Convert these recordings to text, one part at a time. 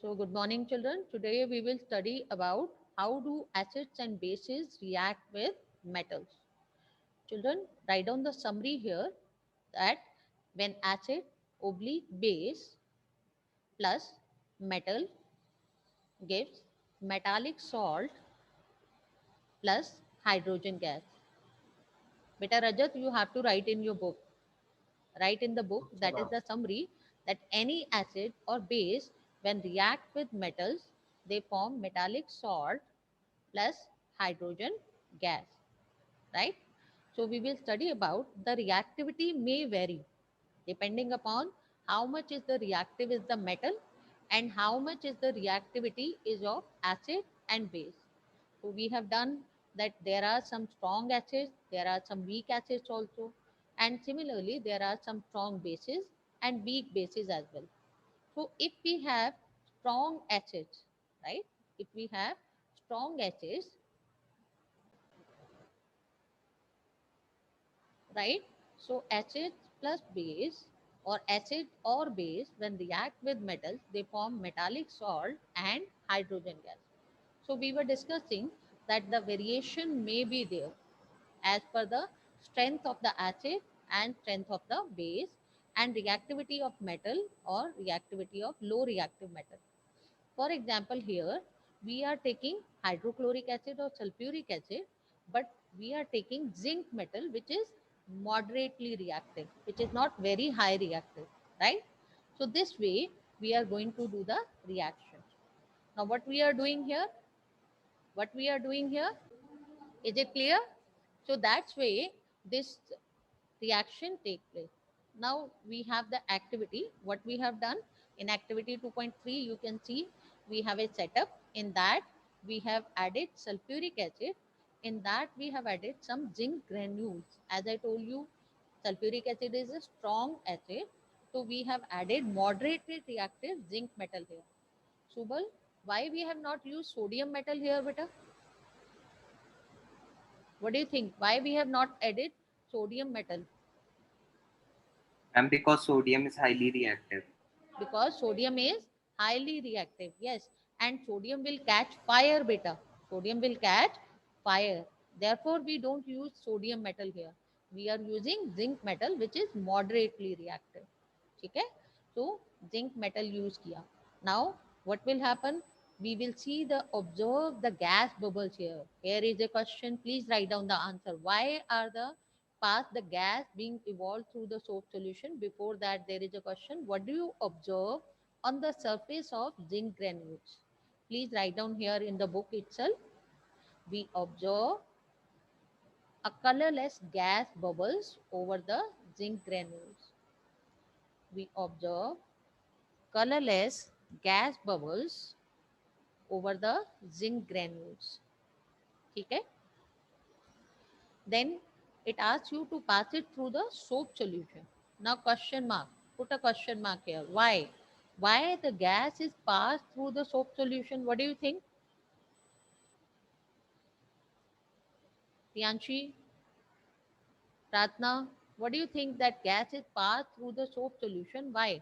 So good morning children. Today we will study about how do acids and bases react with metals. Children, write down the summary here that when acid oblique base plus metal gives metallic salt plus hydrogen gas. Beta Rajat, you have to write in your book. Write in the book, Okay, that is ma'am. the summary, that any acid or base when react with metals, they form metallic salt plus hydrogen gas, right? So we will study about the reactivity may vary depending upon how much is the reactive is the metal and how much is the reactivity is of acid and base. So we have done that there are some strong acids, there are some weak acids also, and similarly there are some strong bases and weak bases as well. So if we have strong acids, right? If we have strong acids, right? So acid plus base or acid or base when react with metals, they form metallic salt and hydrogen gas. So we were discussing that the variation may be there as per the strength of the acid and strength of the base and reactivity of metal or reactivity of low reactive metal. For example, here we are taking hydrochloric acid or sulfuric acid, but we are taking zinc metal, which is moderately reactive, which is not very high reactive, right? So this way we are going to do the reaction. Now what we are doing here? What we are doing here? Is it clear? So that's way this reaction take place. Now we have the activity. What we have done in activity 2.3, you can see we have a setup. In that we have added sulfuric acid. In that we have added some zinc granules. As I told you, sulfuric acid is a strong acid. So we have added moderately reactive zinc metal here. Subal, why we have not used sodium metal here, beta? What do you think? Why we have not added sodium metal? And because sodium is highly reactive. Because sodium is highly reactive, yes, and sodium will catch fire, beta. Sodium will catch fire. Therefore we don't use sodium metal here. We are using zinc metal, which is moderately reactive. Okay, so zinc metal use kiya. Now what will happen? We will see the observe the gas bubbles here. Here is a question, please write down the answer. Why are the past the gas being evolved through the soap solution? Before that, there is a question. What do you observe on the surface of zinc granules? Please write down here in the book itself. We observe a colorless gas bubbles over the zinc granules. We observe colorless gas bubbles over the zinc granules. Okay? Then it asks you to pass it through the soap solution. Now question mark, put a question mark here. Why the gas is passed through the soap solution? What do you think? Priyanshi, Pratna, what do you think that gas is passed through the soap solution? Why?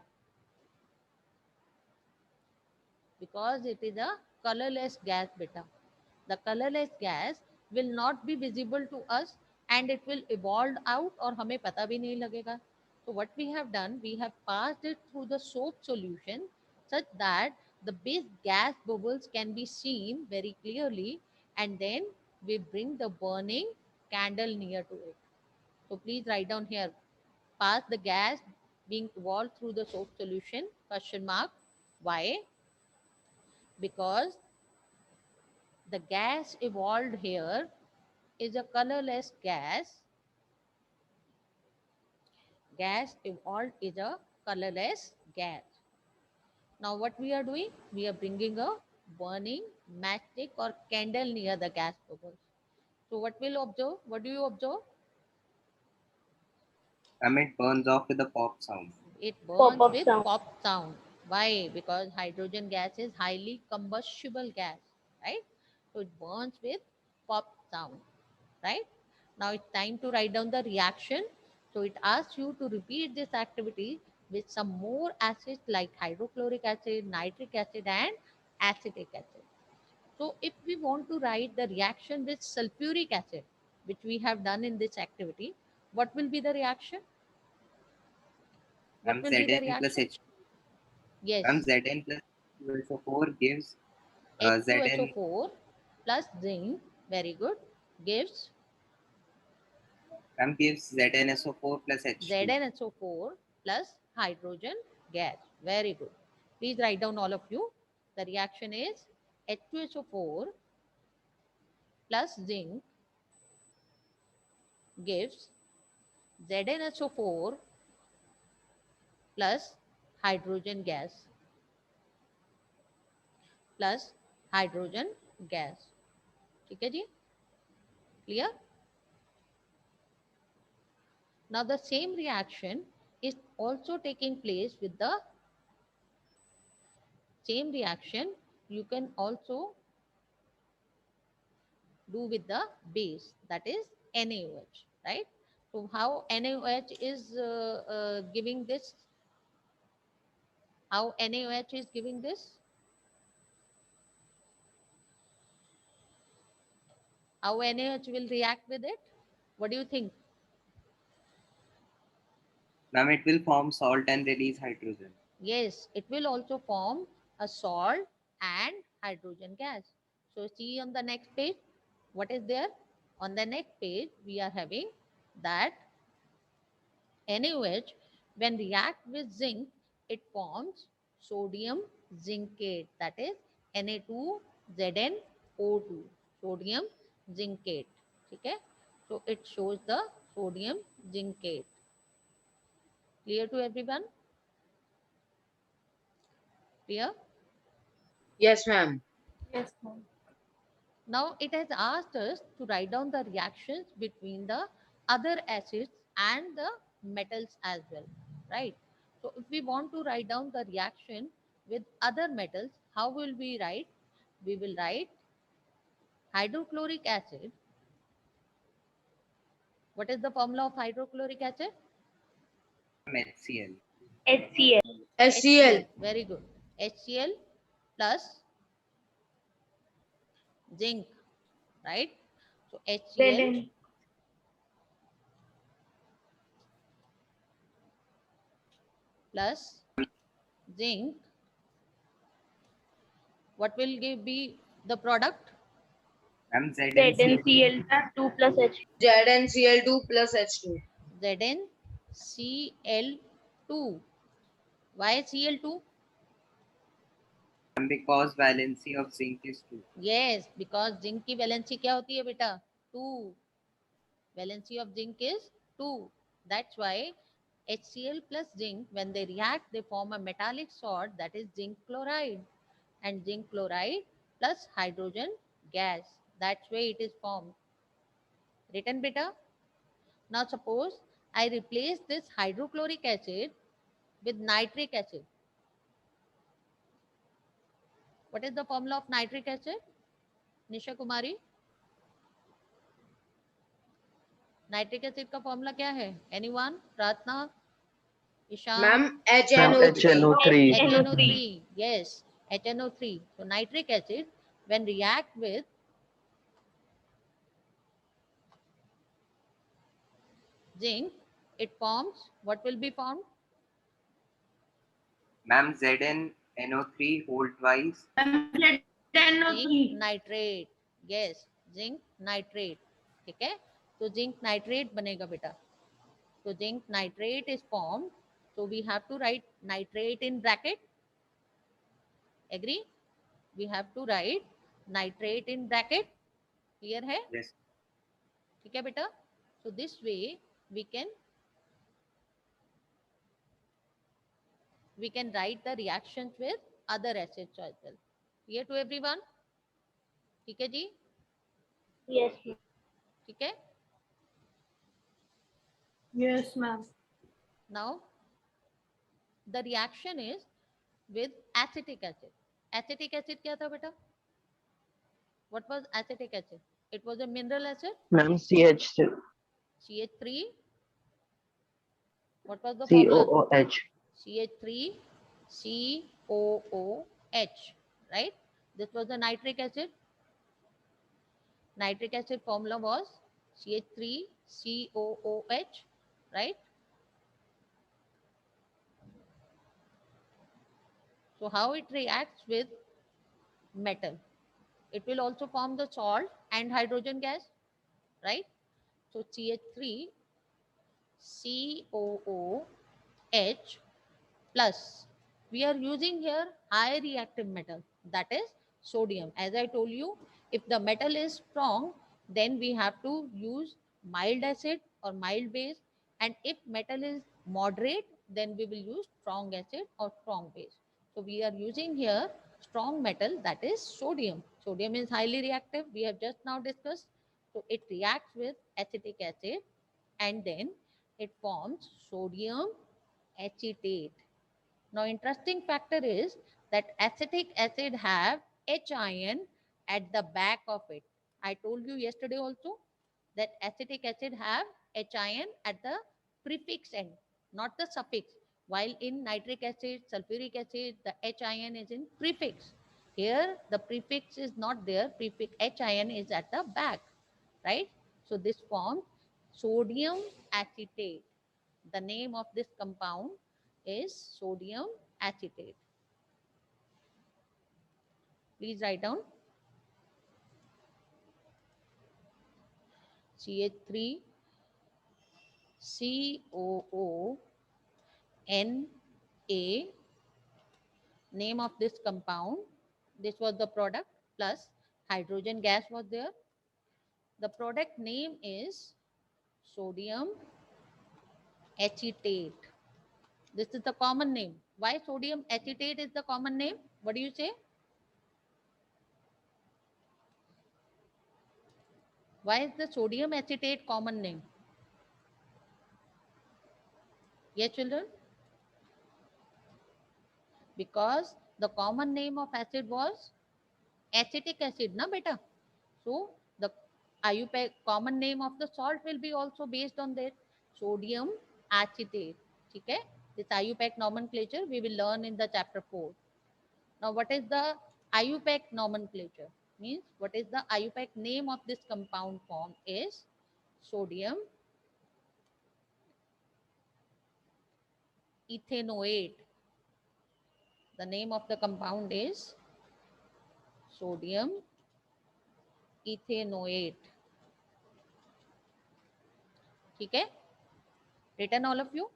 Because it is a colorless gas, beta. The colorless gas will not be visible to us and it will evolve out और हमें पता भी नहीं लगेगा. So what we have done, we have passed it through the soap solution such that the big gas bubbles can be seen very clearly, and then we bring the burning candle near to it. So please write down here, pass the gas being evolved through the soap solution, question mark. Why? Because the gas evolved here is a colorless gas. Gas evolved is a colorless gas. Now what we are doing? We are bringing a burning matchstick or candle near the gas bubbles. So what will observe? What do you observe? It burns off with a pop sound. It burns Pop-up with sound. pop sound. Why? Because hydrogen gas is highly combustible gas, right? So it burns with pop sound, right? Now it's time to write down the reaction. So it asks you to repeat this activity with some more acids like hydrochloric acid, nitric acid, and acetic acid. So if we want to write the reaction with sulfuric acid, which we have done in this activity, what will be the reaction? What Ma'am, will be the Zn plus reaction? H. Ma'am, Yes, Zn plus SO4 gives Zn. H2SO4 plus zinc, very good, gives Ma'am, gives ZnSO4 plus H2. ZnSO4 plus hydrogen gas. Very good. Please write down all of you. The reaction is H2SO4 plus zinc gives ZnSO4 plus hydrogen gas plus hydrogen gas. ठीक है जी? Clear? Now the same reaction is also taking place with the same reaction you can also do with the base, that is NaOH, right? So how NaOH is giving this? How NaOH is giving this? How NaOH will react with it? What do you think? Ma'am, it will form salt and release hydrogen. Yes, it will also form a salt and hydrogen gas. So see on the next page, what is there? On the next page, we are having that NaOH, when react with zinc, it forms sodium zincate, that is Na2ZnO2, sodium zincate. Okay? So it shows the sodium zincate. Clear to everyone? Clear? Yes, ma'am. Yes, ma'am. Now it has asked us to write down the reactions between the other acids and the metals as well, right? So if we want to write down the reaction with other metals, how will we write? We will write hydrochloric acid. What is the formula of hydrochloric acid? HCl. HCl. HCl. Very good. HCl plus zinc, right? So HCl Zn. plus zinc. What will be the product? Ma'am, ZnCl. ZnCl2 plus H. ZnCl2 plus H2. ZnCl2. Why Cl2? Ma'am, because valency of zinc is 2. Yes, because zinc की valency क्या होती है बेटा? 2. Valency of zinc is 2. That's why HCl plus zinc, when they react, they form a metallic salt, that is zinc chloride. And zinc chloride plus hydrogen gas. That's why it is formed. Written beta? Now suppose I replace this hydrochloric acid with nitric acid. What is the formula of nitric acid? Nisha Kumari, nitric acid का formula क्या है? Anyone? प्रार्थना, Ishan? Ma'am, Ma'am, HNO3. HNO3. HNO3. Yes, HNO3. So nitric acid, when react with zinc, it forms, what will be formed? Ma'am, ZnNO3 whole twice. Zinc nitrate. Yes, zinc nitrate. ठीक है? तो zinc nitrate बनेगा बेटा. So zinc nitrate is formed. So we have to write nitrate in bracket. Agree? We have to write nitrate in bracket. Clear है? Yes. ठीक है बेटा? So this way we can write the reactions with other acids as well. Clear to everyone? ठीक है जी? Yes, ma'am. ठीक है? Yes, ma'am. Now the reaction is with acetic acid. Acetic acid क्या था बेटा? What was acetic acid? It was a mineral acid. Ma'am, CH, CH3. What was the formula? COOH. CH3 COOH, right? This was the nitric acid. Nitric acid formula was CH3 COOH, right? So how it reacts with metal? It will also form the salt and hydrogen gas, right? So CH3 COOH plus, we are using here high reactive metal, that is sodium. As I told you, if the metal is strong, then we have to use mild acid or mild base, and if metal is moderate, then we will use strong acid or strong base. So we are using here strong metal, that is sodium. Sodium is highly reactive, we have just now discussed. So it reacts with acetic acid, and then it forms sodium acetate. Now, interesting factor is that acetic acid have H ion at the back of it. I told you yesterday also that acetic acid have H ion at the prefix end, not the suffix. While in nitric acid, sulfuric acid, the H ion is in prefix. Here, the prefix is not there. Prefix H ion is at the back, right? So this forms sodium acetate. The name of this compound is sodium acetate. Please write down CH3 COO NA, name of this compound. This was the product, plus hydrogen gas was there. The product name is sodium acetate. This is the common name. Why sodium acetate is the common name? What do you say? Why is the sodium acetate common name? Yes, children? Because the common name of acid was acetic acid, na beta? So the IUPAC common name of the salt will be also based on that, sodium acetate. Okay? This IUPAC nomenclature we will learn in the chapter 4. Now what is the IUPAC nomenclature? Means what is the IUPAC name of this compound form is sodium ethanoate. The name of the compound is sodium ethanoate. Okay? Written all of you?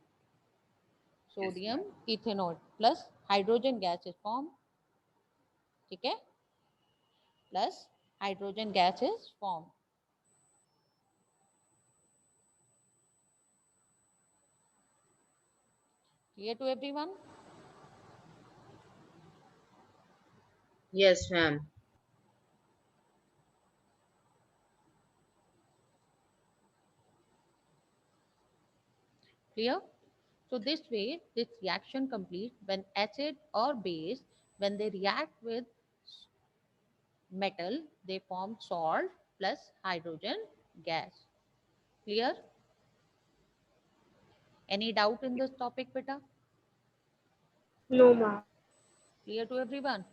Sodium ethanoate plus hydrogen gas is formed. Okay? Plus hydrogen gas is formed. Clear to everyone? Yes, ma'am. Clear? So this way, this reaction completes when acid or base, when they react with metal, they form salt plus hydrogen gas. Clear? Any doubt in this topic, beta? No, ma'am. Clear to everyone?